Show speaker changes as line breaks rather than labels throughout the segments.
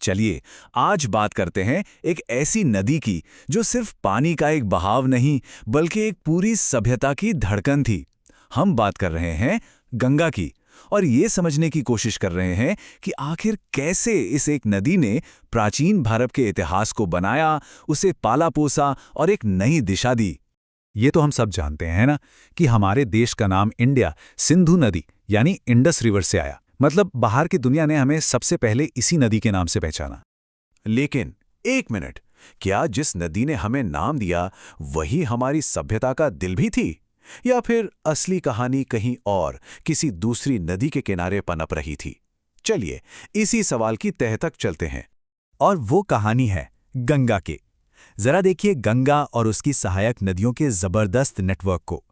चलिए आज बात करते हैं एक ऐसी नदी की जो सिर्फ पानी का एक बहाव नहीं बल्कि एक पूरी सभ्यता की धड़कन थी। हम बात कर रहे हैं गंगा की और ये समझने की कोशिश कर रहे हैं कि आखिर कैसे इस एक नदी ने प्राचीन भारत के इतिहास को बनाया, उसे पाला पोसा और एक नई दिशा दी। ये तो हम सब जानते हैं ना कि हमारे देश का नाम इंडिया सिंधु नदी यानी इंडस रिवर से आया। मतलब बाहर की दुनिया ने हमें सबसे पहले इसी नदी के नाम से पहचाना।
लेकिन एक मिनट, क्या जिस नदी ने हमें नाम दिया वही हमारी सभ्यता का दिल भी थी, या फिर असली कहानी कहीं और किसी दूसरी नदी के किनारे पनप रही थी? चलिए इसी सवाल की तह तक चलते हैं।
और वो कहानी है गंगा की। जरा देखिए गंगा और उसकी सहायक नदियों के जबरदस्त नेटवर्क को।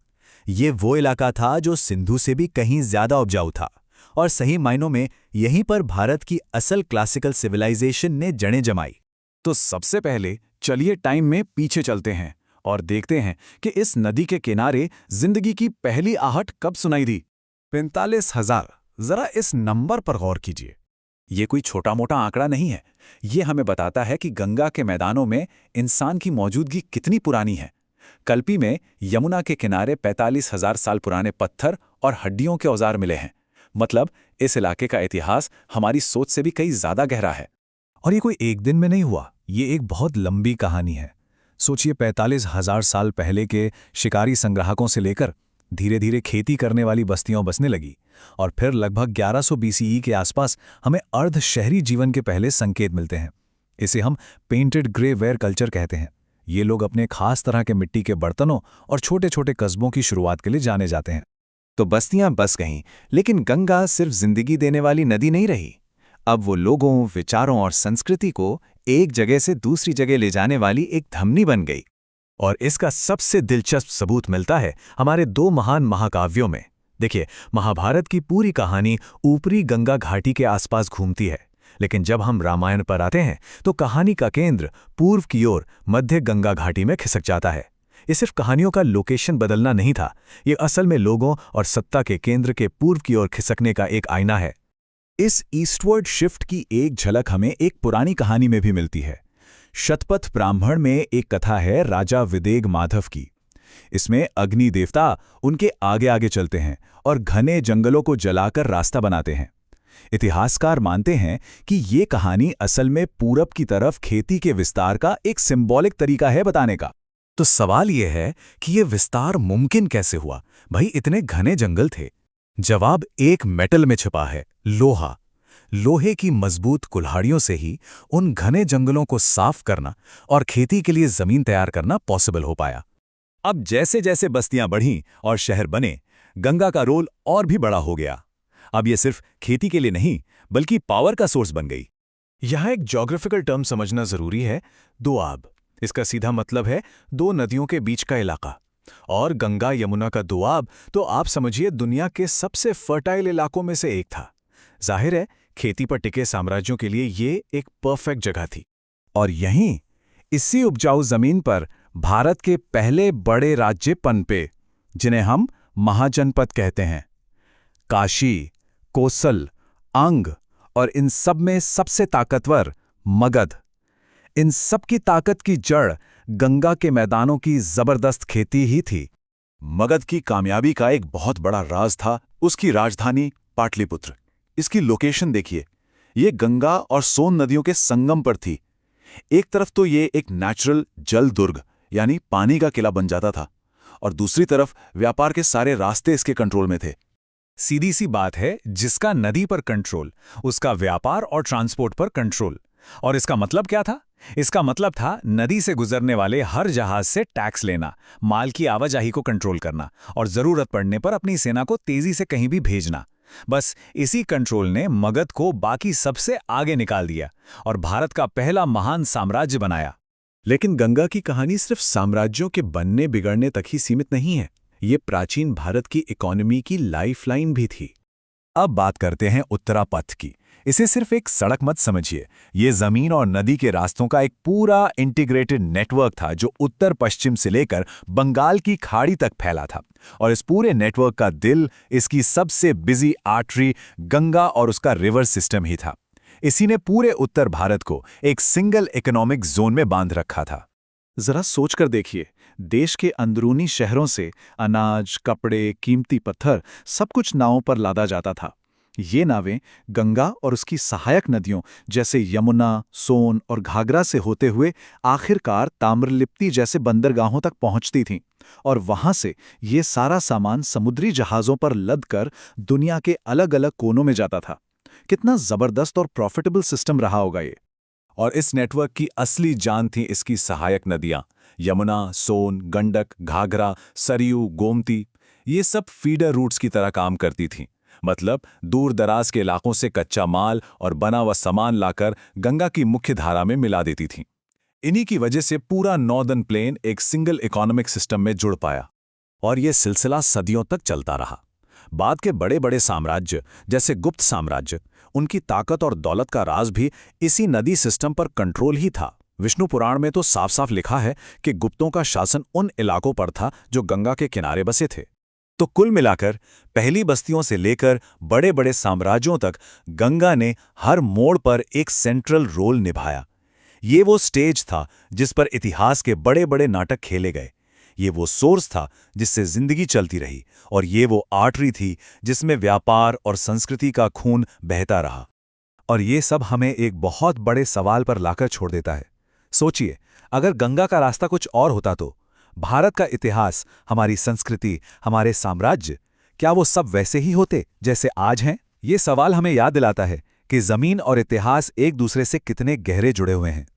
ये वो इलाका था जो सिंधु से भी कहीं ज्यादा उपजाऊ था और सही मायनों में यहीं पर भारत की असल क्लासिकल सिविलाइजेशन ने जड़ें जमाई।
तो सबसे पहले चलिए टाइम में पीछे चलते हैं और देखते हैं कि इस नदी के किनारे जिंदगी की पहली आहट कब सुनाई दी। 45,000। जरा इस नंबर पर गौर कीजिए। ये कोई छोटा मोटा आंकड़ा नहीं है। ये हमें बताता है कि गंगा के मैदानों में इंसान की मौजूदगी कितनी पुरानी है। कल्पी में यमुना के किनारे 45,000 साल पुराने पत्थर और हड्डियों के औजार मिले हैं। मतलब इस इलाके का इतिहास हमारी सोच से भी कई ज्यादा गहरा है।
और ये कोई एक दिन में नहीं हुआ, ये एक बहुत लंबी कहानी है। सोचिए 45,000 साल पहले के शिकारी संग्राहकों से लेकर धीरे धीरे खेती करने वाली बस्तियां बसने लगी और फिर लगभग 1100 BCE के आसपास हमें अर्ध शहरी जीवन के पहले संकेत मिलते हैं। इसे हम पेंटेड ग्रे वेयर कल्चर कहते हैं। ये लोग अपने खास तरह के मिट्टी के बर्तनों और छोटे छोटे कस्बों की शुरुआत के लिए जाने जाते हैं।
तो बस्तियां बस गईं, लेकिन गंगा सिर्फ जिंदगी देने वाली नदी नहीं रही। अब वो लोगों, विचारों और संस्कृति को एक जगह से दूसरी जगह ले जाने वाली एक धमनी बन गई। और इसका सबसे दिलचस्प सबूत मिलता है हमारे दो महान महाकाव्यों में। देखिए, महाभारत की पूरी कहानी ऊपरी गंगा घाटी के आसपास घूमती है, लेकिन जब हम रामायण पर आते हैं तो कहानी का केंद्र पूर्व की ओर मध्य गंगा घाटी में खिसक जाता है। ये सिर्फ कहानियों का लोकेशन बदलना नहीं था, ये असल में लोगों और सत्ता के केंद्र के पूर्व की ओर खिसकने का एक आईना है।
इस ईस्टवर्ड शिफ्ट की एक झलक हमें एक पुरानी कहानी में भी मिलती है। शतपथ ब्राह्मण में एक कथा है राजा विदेग माधव की। इसमें अग्नि देवता उनके आगे आगे चलते हैं और घने जंगलों को जलाकर रास्ता बनाते हैं। इतिहासकार मानते हैं कि ये कहानी असल में पूरब की तरफ खेती के विस्तार का एक सिंबॉलिक तरीका है बताने का।
तो सवाल यह है कि यह विस्तार मुमकिन कैसे हुआ? भाई, इतने घने जंगल थे। जवाब एक मेटल में छिपा है, लोहा। लोहे की मजबूत कुल्हाड़ियों से ही उन घने जंगलों को साफ करना और खेती के लिए जमीन तैयार करना पॉसिबल हो पाया।
अब जैसे जैसे बस्तियां बढ़ीं और शहर बने, गंगा का रोल और भी बड़ा हो गया। अब ये सिर्फ खेती के लिए नहीं बल्कि पावर का सोर्स बन गई।
यहां एक ज्योग्राफिकल टर्म समझना जरूरी है, दोआब। इसका सीधा मतलब है दो नदियों के बीच का इलाका। और गंगा यमुना का दोआब तो आप समझिए दुनिया के सबसे फर्टाइल इलाकों में से एक था। जाहिर है खेती पर टिके साम्राज्यों के लिए ये एक परफेक्ट जगह थी।
और यहीं इसी उपजाऊ जमीन पर भारत के पहले बड़े राज्य पनपे, जिन्हें हम महाजनपद कहते हैं। काशी, कोसल, अंग और इन सब में सबसे ताकतवर मगध। इन सब की ताकत की जड़ गंगा के मैदानों की जबरदस्त खेती ही थी।
मगध की कामयाबी का एक बहुत बड़ा राज था उसकी राजधानी पाटलिपुत्र। इसकी लोकेशन देखिए, ये गंगा और सोन नदियों के संगम पर थी। एक तरफ तो ये एक नेचुरल जल दुर्ग यानी पानी का किला बन जाता था, और दूसरी तरफ व्यापार के सारे रास्ते इसके कंट्रोल में थे।
सीधी सी बात है, जिसका नदी पर कंट्रोल, उसका व्यापार और ट्रांसपोर्ट पर कंट्रोल। और इसका मतलब क्या था? इसका मतलब था नदी से गुजरने वाले हर जहाज से टैक्स लेना, माल की आवाजाही को कंट्रोल करना और जरूरत पड़ने पर अपनी सेना को तेजी से कहीं भी भेजना। बस इसी कंट्रोल ने मगध को बाकी सबसे आगे निकाल दिया और भारत का पहला महान साम्राज्य बनाया।
लेकिन गंगा की कहानी सिर्फ साम्राज्यों के बनने बिगड़ने तक ही सीमित नहीं है। ये प्राचीन भारत की इकोनॉमी की लाइफलाइन भी थी।
अब बात करते हैं उत्तरापथ की। इसे सिर्फ एक सड़क मत समझिए, ये जमीन और नदी के रास्तों का एक पूरा इंटीग्रेटेड नेटवर्क था जो उत्तर पश्चिम से लेकर बंगाल की खाड़ी तक फैला था। और इस पूरे नेटवर्क का दिल, इसकी सबसे बिजी आर्टरी गंगा और उसका रिवर सिस्टम ही था। इसी ने पूरे उत्तर भारत को एक सिंगल इकोनॉमिक जोन में बांध रखा था।
जरा सोचकर देखिए, देश के अंदरूनी शहरों से अनाज, कपड़े, कीमती पत्थर सब कुछ नावों पर लादा जाता था। ये नावें गंगा और उसकी सहायक नदियों जैसे यमुना, सोन और घाघरा से होते हुए आखिरकार ताम्रलिप्ति जैसे बंदरगाहों तक पहुंचती थीं और वहां से ये सारा सामान समुद्री जहाज़ों पर लदकर दुनिया के अलग-अलग कोनों में जाता था। कितना जबरदस्त और प्रॉफिटेबल सिस्टम रहा होगा ये।
और इस नेटवर्क की असली जान थी इसकी सहायक नदियां, यमुना, सोन, गंडक, घाघरा, सरयू, गोमती। ये सब फीडर रूट्स की तरह काम करती थीं। मतलब दूर दराज के इलाकों से कच्चा माल और बना हुआ सामान लाकर गंगा की मुख्य धारा में मिला देती थीं। इन्हीं की वजह से पूरा नॉर्दर्न प्लेन एक सिंगल इकोनॉमिक सिस्टम में जुड़ पाया और यह सिलसिला सदियों तक चलता रहा। बाद के बड़े बड़े साम्राज्य जैसे गुप्त साम्राज्य, उनकी ताकत और दौलत का राज भी इसी नदी सिस्टम पर कंट्रोल ही था। विष्णु पुराण में तो साफ साफ लिखा है कि गुप्तों का शासन उन इलाकों पर था जो गंगा के किनारे बसे थे। तो कुल मिलाकर पहली बस्तियों से लेकर बड़े बड़े साम्राज्यों तक गंगा ने हर मोड़ पर एक सेंट्रल रोल निभाया। ये वो स्टेज था जिस पर इतिहास के बड़े बड़े नाटक खेले गए। ये वो सोर्स था जिससे जिंदगी चलती रही और ये वो आर्टरी थी जिसमें व्यापार और संस्कृति का खून बहता रहा। और ये सब हमें एक बहुत बड़े सवाल पर लाकर छोड़ देता है। सोचिए, अगर गंगा का रास्ता कुछ और होता तो भारत का इतिहास, हमारी संस्कृति, हमारे साम्राज्य, क्या वो सब वैसे ही होते जैसे आज हैं? ये सवाल हमें याद दिलाता है कि जमीन और इतिहास एक दूसरे से कितने गहरे जुड़े हुए हैं।